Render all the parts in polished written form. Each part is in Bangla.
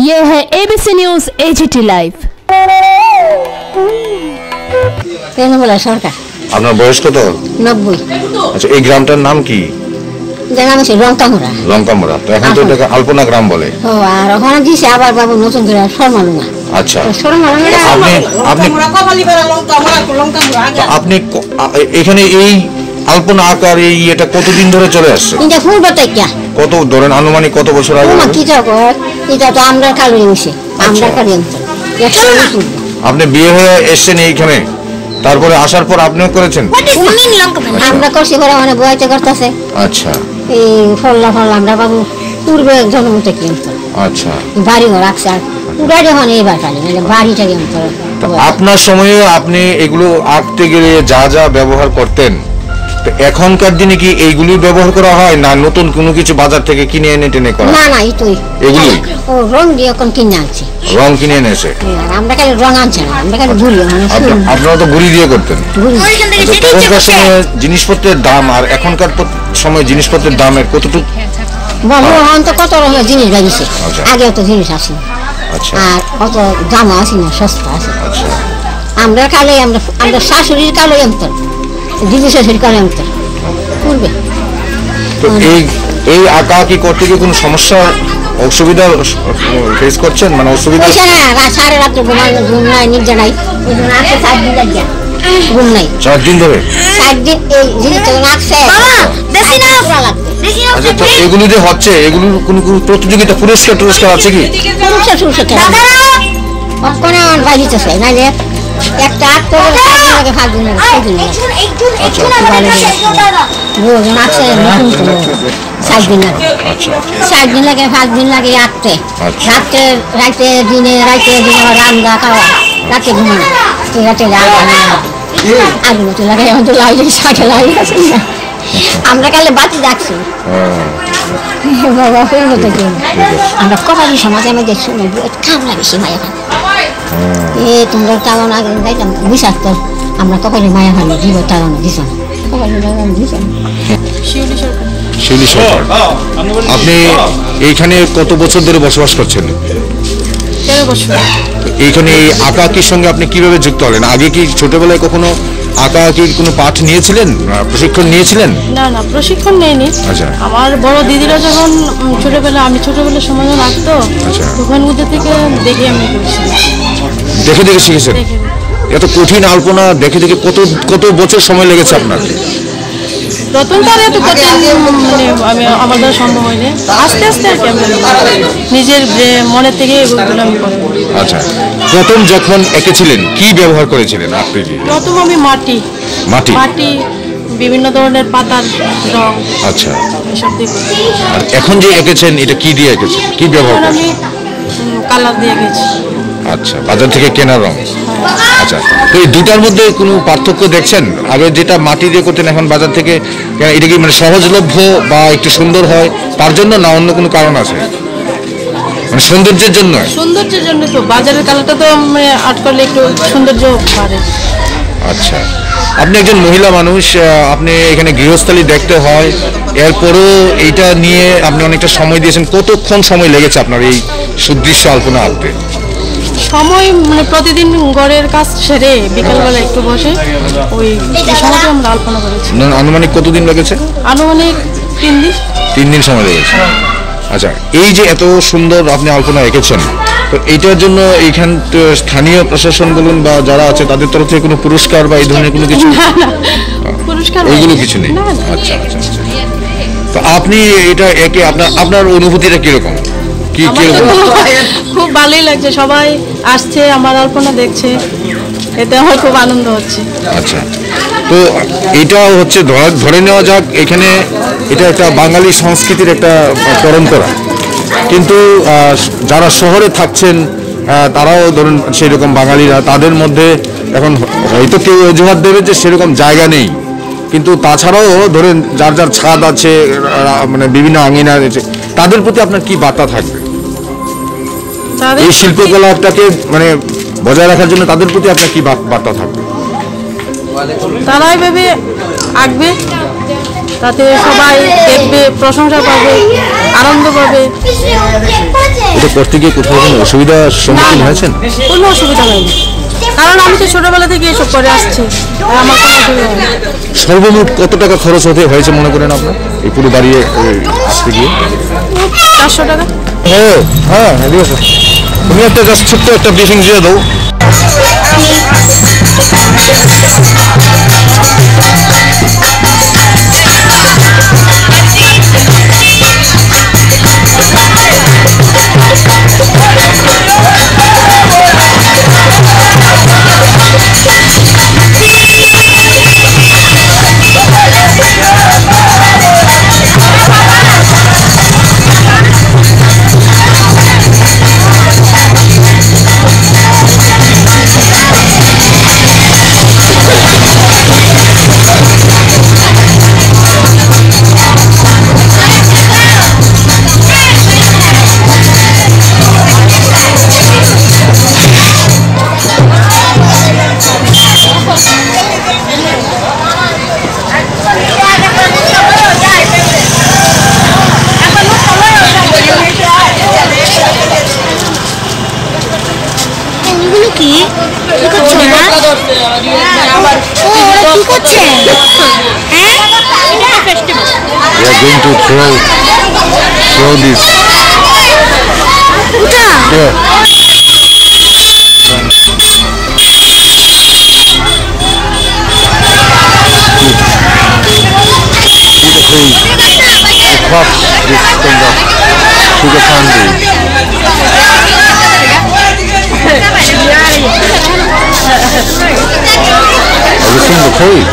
ये है एबीसी न्यूज एजीटी लाइव। সরকার। আপনার বয়স কত? 90। আচ্ছা, এই গ্রামটার নাম কি? নাম আছে লঙ্কামুড়া। লঙ্কামুড়া, তো এখন তো এটাকে আলপনা গ্রাম বলে। ও, আর ওখানে দিছে আবার বাবু নতুন করে সরমালুনা। আচ্ছা, আপনি এখানে এই আলপনা আকার এই এটা কতদিন ধরে চলে আসছে? এটা ফুল বাতাইকা কত ধরেন আনুমানিক কত বছর আগে? কি যাবো, এটা তো আমরা কালোই হইছে, আমরা কালি অন্তর 100 বছর। আপনি বিয়ে হয়ে এসেছেন এইখানে, তারপরে আসার পর আপনিও করেছেন? আমরা করছি পরে মানে বইতে করতেছে। আচ্ছা, এই ফল্লা আমরা বাবু পূর্বে জন্ম থেকে অন্তর। আচ্ছা, বাড়ি ঘর রাখছে আর পুরা যখন এইবার খালি মানে বাড়িটাকে অন্তর। আপনার সময়ে আপনি এগুলো আঁকতে গেলে যা যা ব্যবহার করতেন, এখনকার দিনে কি এইগুলি ব্যবহার করা হয় না নতুন কোনো কিছু বাজার থেকে কিনে এনে টেনে করা? না না, এইটাই এগুলি ও রং দিয়ে এখন কিনে আনছি। রং কিনে এনেছে? আমরা খালি রং আনছি না, আমরা খালি গুলি। আপনারা তো গুলি দিয়ে করতেন। তখনকার সময় জিনিসপত্রের দাম আর এখনকার সময় জিনিসপত্রের দামের কতটুকু? এখন তো কত রকমের জিনিস বাড়িছে, আগে তো জিনিস আসে আর অত দাম আসে না, সস্তা আছে। আমরা খালি আমরা শাশুড়ির কালো অন্তর, দিদি শাশুড়ির কালো অন্তর করবে। তো এই আঁকা কি করতে গিয়ে কোনো সমস্যা অসুবিধা ফেস করছেন? মানে অসুবিধা সারা রাত্রে ঘুম নাই, নিদ্রা নাই, 4 দিন লাগিয়া ঘুম নাই। 4 দিন ধরে? 4 দিন এই জিনিসটা রাখছে। আচ্ছা, তো এগুলো যে হচ্ছে, এগুলোর কোনো প্রতিযোগিতা পুরস্কার আছে কি? নাইলে একটা আগে 5 দিন লাগে, 6 দিন লাগে। 7 দিন লাগে, 7 দিন লাগে, 5 দিন লাগে আঁকতে। রাতে দিনে রান্না খাওয়া, রাতে ঘুমানো, রাতে আগে মতো লাগে। এখন তো লাইলে শাকে লাগে না, আমরা কালে বাতি রাখছি বাবা। আমরা কবাডি সমাজে আমি দেখছি কামলা বেশি মায়া খান এ তোমরা টাকানো আগে যাইতাম বিষাক্ত। আমরা কপালে মায়া খান দিব, টাকানো দিস না, কপালে দিস না। শিউলি সরকার, আপনি এইখানে কত বছর ধরে বসবাস করছেন? 13 বছর। এইখানে এই আঁকাআঁকির সঙ্গে আপনি কিভাবে যুক্ত হলেন? আগে কি ছোটবেলায় কখনো আঁকাআঁকির কোনো পাঠ নিয়েছিলেন, প্রশিক্ষণ নিয়েছিলেন? না না, প্রশিক্ষণ নেইনি। আচ্ছা, আমার বড় দিদিরা যখন আমি ছোটবেলার সময় যখন আঁকতো, তখন ওদের থেকে দেখে আমি করছি। দেখে দেখে শিখেছেন? এত কঠিন আলপনা দেখে দেখে কত বছর সময় লেগেছে আপনার? প্রথম তার এত কঠিন মানে আমি আমার দ্বারা সম্ভব হয়নি, আস্তে আস্তে আর কি আমি নিজের মনের থেকে এগুলো আমি করি। আচ্ছা, প্রথম যখন এঁকেছিলেন কি ব্যবহার করেছিলেন আপনি? প্রথম আমি মাটি বিভিন্ন ধরনের পাতার রং। আচ্ছা, এসব দিয়ে। আর এখন যে এঁকেছেন এটা কি দিয়ে এঁকেছেন, কি ব্যবহার করেছেন? আমি কালার দিয়ে এঁকেছি। আচ্ছা, বাজার থেকে কেনা রং। আচ্ছা, তো এই দুটার মধ্যে কোনো পার্থক্য দেখছেন? আগে যেটা মাটি দিয়ে করতেন, এখন বাজার থেকে, এটা কি মানে সহজলভ্য বা একটু সুন্দর হয় তার জন্য, না অন্য কোনো কারণ আছে? মানে সৌন্দর্যের জন্য? সৌন্দর্যের জন্য তো বাজারের কালারটা তো আর্ট করলে একটু সৌন্দর্য বাড়ে। আচ্ছা, আপনি একজন মহিলা মানুষ, আপনি এখানে গৃহস্থালী দেখতে হয়, এরপরও এইটা নিয়ে আপনি অনেকটা সময় দিয়েছেন। কতক্ষণ সময় লেগেছে আপনার এই সুদৃশ্য আলপনা আঁকতে? সময় মানে প্রতিদিন ঘরের কাজ সেরে বিকালবেলা একটু বসে ওই সময় আমরা আলপনা করেছি। আনুমানিক কতদিন লেগেছে? আনুমানিক 3 দিন। 3 দিন সময় লেগেছে। আচ্ছা, এই যে এত সুন্দর আপনি আলপনা এঁকেছেন, তো এইটার জন্য এইখান স্থানীয় প্রশাসন বলুন বা যারা আছে তাদের তরফ থেকে কোনো পুরস্কার বা এই ধরনের কোনো কিছু? পুরস্কার এইগুলো কিছু নেই? আচ্ছা আচ্ছা আচ্ছা। তো আপনি এটা একে আপনার অনুভূতিটা কিরকম? খুব ভালোই লাগছে, সবাই আসছে আমার আলপনা দেখছে, এতে আমার খুব আনন্দ হচ্ছে। আচ্ছা, তো এটা হচ্ছে ধরে নেওয়া যাক এখানে এটা একটা বাঙালি সংস্কৃতির একটা পরম্পরা, কিন্তু যারা শহরে থাকছেন তারাও ধরুন সেরকম বাঙালিরা, তাদের মধ্যে এখন হয়তো কেউ অজুহাত দেবে যে সেরকম জায়গা নেই, কিন্তু তাছাড়াও ধরেন যার যার ছাদ আছে, মানে বিভিন্ন আঙিনা আছে, তাদের প্রতি আপনার কি বার্তা থাকবে? এই শিল্পকলাটাকে মানে বজায় রাখার জন্য তাদের প্রতি আপনার কি বার্তা থাকবে? তারা এইভাবে আঁকবে, তাতে সবাই দেখবে, প্রশংসা পাবে, আনন্দ পাবে। এটা করতে গিয়ে কোথাও কোনো অসুবিধার সম্মুখীন হয়েছেন? কোনো অসুবিধা হয়নি, কারণ আমি তো ছোটবেলা থেকে এসব করে আসছি, আমার কোনো অসুবিধা হয়নি। সর্বমোট কত টাকা খরচ হয়েছে মনে করেন আপনার এই পুরো দাঁড়িয়ে আসতে গিয়ে? 400 টাকা। হ্যাঁ এদিকে আসো। তুমি একটা জাস্ট ছোট্ট একটা ব্রিফিং দিয়ে দাও। We are going to throw this. Yeah. Puffs this kind of sugar candy. Have you seen the cake?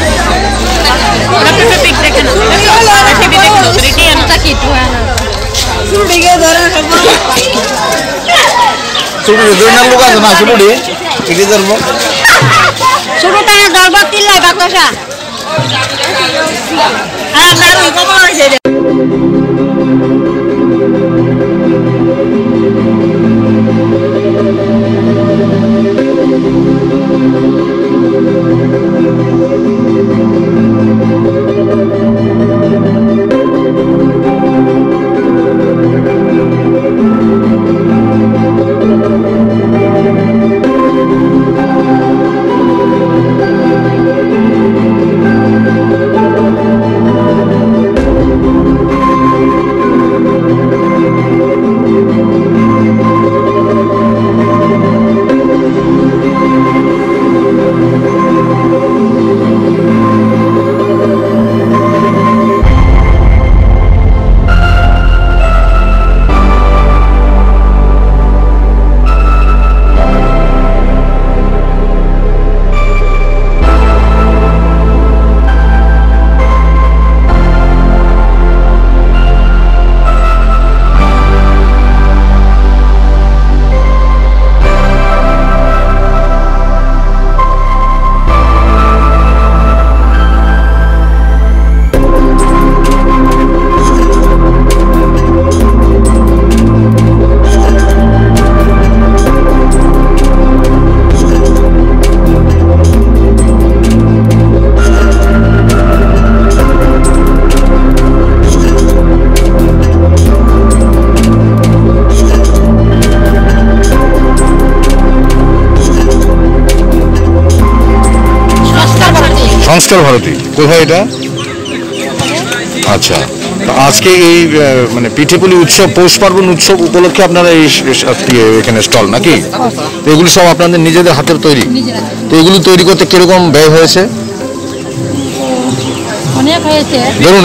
সংস্কার ভারতী কোথায় এটা? আচ্ছা, আজকে এই মানে পিঠেপুলি উৎসব, পৌষ পার্বণ উৎসব উপলক্ষে আপনারা এই এখানে স্টল নাকি? এগুলি সব আপনাদের নিজেদের হাতের তৈরি? তো এগুলি তৈরি করতে কিরকম ব্যয় হয়েছে? অনেক হয়েছে। ধরুন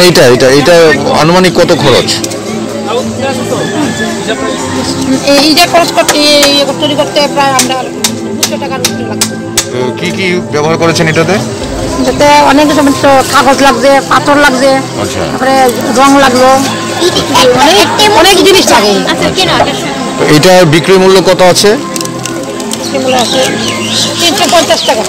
এইটা আনুমানিক কত খরচ? এই যে খরচ করতে তৈরি করতে প্রায় আমরা 200 টাকার মতো লাগছে। কি কি ব্যবহার করেছেন এটাতে? এটাতে অনেক সমস্ত কাগজ লাগছে, পাথর লাগছে, তারপরে রং লাগলো, অনেক জিনিস লাগে। এটা বিক্রি মূল্য কত আছে? 350 টাকা।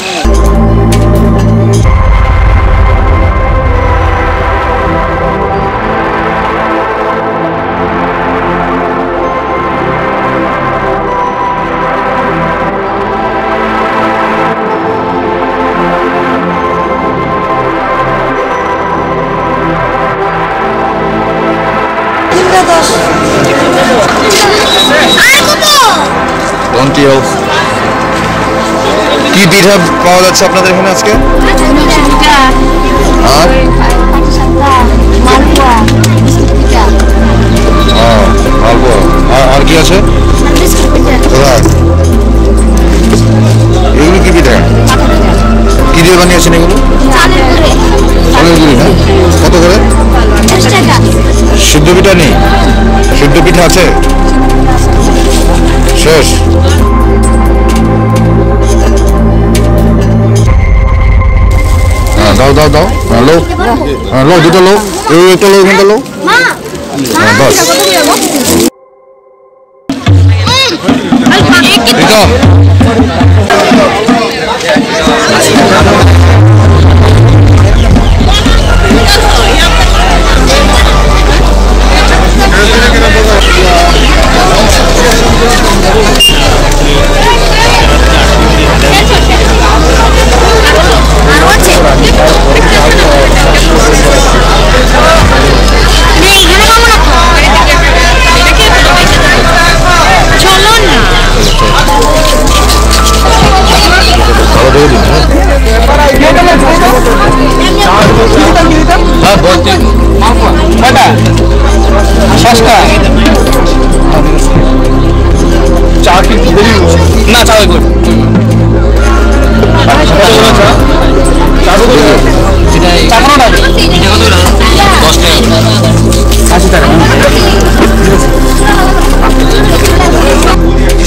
কি পিঠা পাওয়া যাচ্ছে আপনাদের এখানে আজকে? আর আর কি আছে? এগুলো কি পিঠা? কি দিয়ে বানিয়েছেন এগুলো? চালের গুঁড়ি না? কত করে? সিদ্ধ পিঠা নেই? সিদ্ধ পিঠা আছে? শেষ? হ্যাঁ দাও দাও দাও। হ্যাঁ লো, হ্যাঁ লো, দুটো লো, এই একটা লো, এখানটা লো। হ্যাঁ বাস। প্রীতম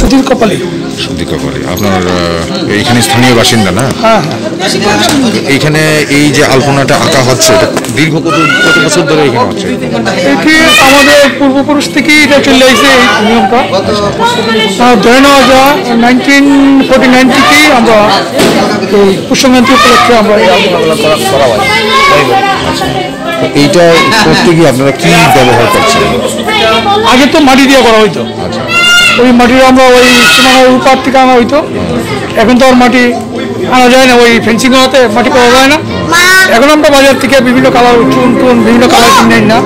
সুধীর কপালি, আপনার এইখানে স্থানীয় বাসিন্দা না? এইখানে এই যে আলপনাটা আঁকা হচ্ছে দীর্ঘ কত বছর ধরে এখানে হচ্ছে? আমাদের পূর্বপুরুষ থেকেই এটা চলে আসছে এই নিয়মটা। ধরে নেওয়া যায় 1949 থেকেই আমরা পুষ্যমন্ত্রী উপলক্ষে আমরা এই আলপনাগুলো করা হয়। এইটা করতে গিয়ে আপনারা কি ব্যবহার করছেন? আগে তো মাটি দিয়ে করা হইতো, ওই মাটিটা আমরা ওই সীমানার উপার থেকে আনা হইতো। এখন তো আর মাটি আনা যায় না, ওই ফেন্সিং হতে মাটি পাওয়া যায় না। এখন আমরা বাজার থেকে বিভিন্ন কালার চুন টুন বিভিন্ন কালার কিনে না।